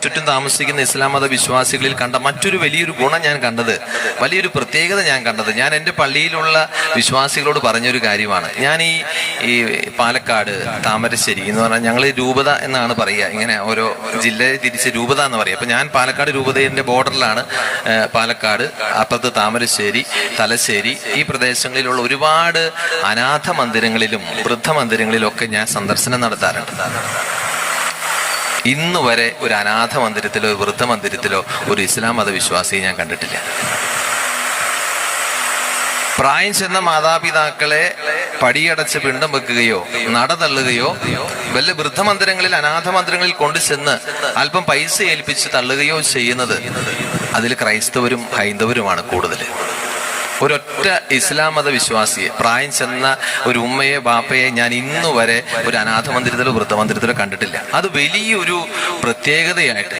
ചുറ്റും താമസിക്കുന്ന ഇസ്ലാം മത വിശ്വാസികളിൽ കണ്ട മറ്റൊരു വലിയൊരു ഗുണം ഞാൻ കണ്ടത്, വലിയൊരു പ്രത്യേകത ഞാൻ കണ്ടത്, ഞാൻ എൻ്റെ പള്ളിയിലുള്ള വിശ്വാസികളോട് പറഞ്ഞൊരു കാര്യമാണ്. ഞാൻ ഈ പാലക്കാട് താമരശ്ശേരി എന്ന് പറഞ്ഞാൽ ഞങ്ങൾ രൂപത എന്നാണ് പറയുക, ഇങ്ങനെ ഓരോ ജില്ലയെ തിരിച്ച് രൂപത എന്ന് പറയുക. അപ്പം ഞാൻ പാലക്കാട് രൂപതയുടെ ബോർഡറിലാണ്. പാലക്കാട്, അപ്പുറത്ത് താമരശ്ശേരി, തലശ്ശേരി, ഈ പ്രദേശങ്ങളിലുള്ള ഒരുപാട് അനാഥ മന്ദിരങ്ങളിലും വൃദ്ധ മന്ദിരങ്ങളിലും ഒക്കെ ഞാൻ സന്ദർശനം നടത്താറുണ്ട്. ഇന്ന് വരെ ഒരു അനാഥ മന്ദിരത്തിലോ വൃദ്ധ മന്ദിരത്തിലോ ഒരു ഇസ്ലാം മത വിശ്വാസിയെ ഞാൻ കണ്ടിട്ടില്ല. പ്രായം ചെന്ന മാതാപിതാക്കളെ പടിയടച്ച് പിണ്ടം വെക്കുകയോ നട തള്ളുകയോ വല്ല വൃദ്ധമന്ദിരങ്ങളിൽ അനാഥ മന്ദിരങ്ങളിൽ കൊണ്ടുചെന്ന് അല്പം പൈസ ഏൽപ്പിച്ച് തള്ളുകയോ ചെയ്യുന്നത് അതിൽ ക്രൈസ്തവരും ഹൈന്ദവരുമാണ് കൂടുതൽ. ഒരൊറ്റ ഇസ്ലാം മത വിശ്വാസിയെ, പ്രായം ചെന്ന ഒരു ഉമ്മയെ ബാപ്പയെ ഞാൻ ഇന്നുവരെ ഒരു അനാഥ മന്ദിരത്തിലോ വൃദ്ധമന്ദിരത്തിലോ കണ്ടിട്ടില്ല. അത് വലിയൊരു പ്രത്യേകതയായിട്ട്